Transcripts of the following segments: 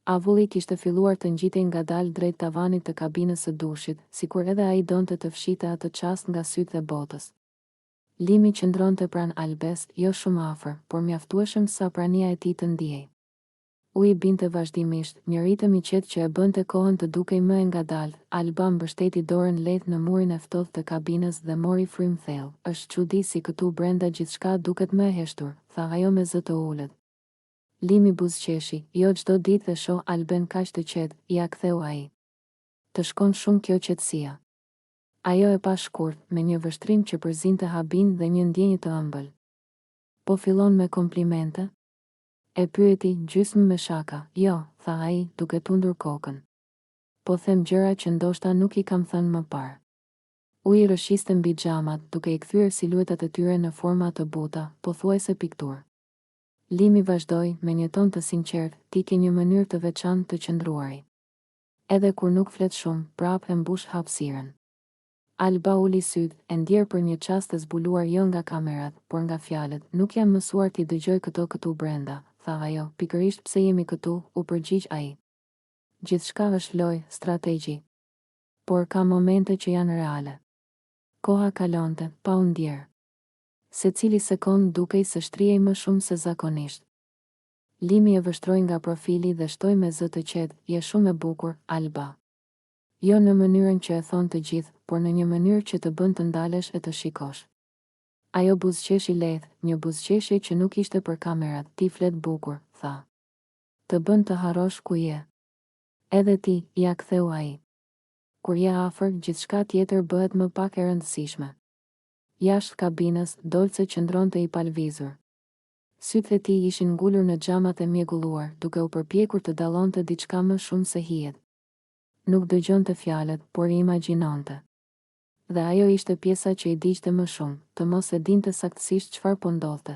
Avulli kishte filluar të ngjitej ngadalë drejt tavanit të kabinës së dushit, sikur edhe ai donte të fshinte atë çast nga sytë e botës. Limi qëndronte pranë Albes, jo shumë afër, por mjaftueshëm sa prania e tij të ndihej. Uji binte vazhdimisht, një ritëm i qetë që e bënte kohën të dukej më e ngadalë. Alba mbështeti dorën lehtë në murin e ftohtë të kabinës dhe mori frym thellë. Është çudi si këtu brenda gjithçka duket më e heshtur, tha ajo me zë të ulët. Limi buzëqeshi, jo çdo ditë e shoh Alben kaq të qetë, ia ktheu ai. Të shkon shumë kjo qetësia. Ajo e pa shkurt, me një vështrim që përzinte habin dhe një ndjenjë të ëmbël. Po fillon me komplimente? E pyeti, gjysmë me shaka. Jo, tha ai, duke tundur kokën. Po them gjëra që ndoshta nuk i kam thënë më parë. Uji rëshiste mbi xhamat, duke i kthyer siluetat e tyre në forma të buta, pothuajse pikturë. Limi vazhdoi me një ton të sinqert, ti ke një mënyrë të veçantë të qëndruari. Edhe kur nuk flet shumë, prap e mbush hapësirën. Alba uli syt, e ndjer për një çast të zbuluar jo nga kamerat, por nga fjalët. Nuk jam mësuar t'i dëgjoj këtu brenda, tha ajo. Pikërisht pse jemi këtu, u përgjigj ai. Gjithçka është lojë, strategji. Por ka momente që janë reale. Koha kalonte, pa u ndjer. Secili sekond dukej se shtrihej më shumë se zakonisht. Limi e vështroi nga profili dhe shtoi me zë të qetë, je shumë e bukur, Alba. Jo në mënyrën që e thon të gjithë, por në një mënyrë që të bën të ndalesh e të shikosh. Ajo buzëqeshi lehtë, një buzëqeshje që nuk ishte për kamerat. Ti flet bukur, tha. Të bën të harrosh ku je. Edhe ti, ja ktheu ai. Kur je afër, gjithçka tjetër bëhet më pak e rëndësishme. Jashtë kabinës, Dolce qëndronte i palvizur. Sytë e tij ishin ngulur në xhamat e mjegulluar, duke u përpjekur të dallonte diçka më shumë se hijet. Nuk dëgjonte fjalët, por i imagjinonte. Dhe ajo ishte pjesa që i diqte më shumë, të mos e dinte saktësisht çfarë po ndodhte.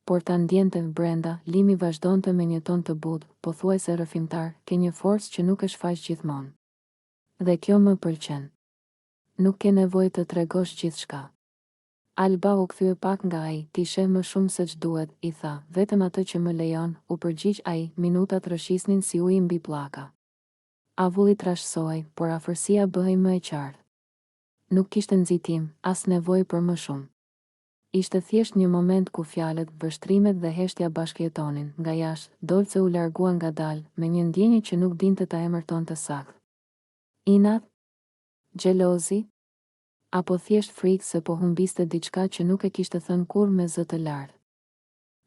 Por ta ndjente brenda, Limi vazhdonte me një ton të butë, pothuajse rrëfimtar, ke një forcë që nuk e shfaq gjithmonë. Dhe kjo më pëlqen. Nuk ke nevojë të tregosh gjithçka. Alba u kthye pak nga ai, ti sheh më shumë se ç'duhet, i tha, vetëm atë që më lejon, u përgjigj ai, minutat rrëshisnin si uji mbi pllaka. Avulli trashësohej, por afërsia bëhej më e qartë. Nuk kishte nxitim, as nevojë për më shumë. Ishte thjesht një moment ku fjalët, vështrimet dhe heshtja bashkëjetonin. Nga jashtë, Dolce u largua ngadalë, me një ndjenjë që nuk dinte ta emërtonte saktë. Inat? Xhelozi? Apo thjesht frikë se po humbiste diçka që nuk e kishte thënë kurrë me zë të lartë.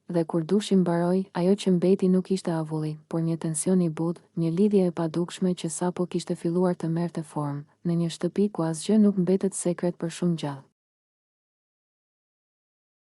Dhe kur dushi mbaroi, ajo që mbeti nuk ishte avulli, por një tension i butë, një lidhje e padukshme që sapo kishte filluar të merrte formë, në një shtëpi ku asgjë nuk mbetet sekret për shumë gjallë.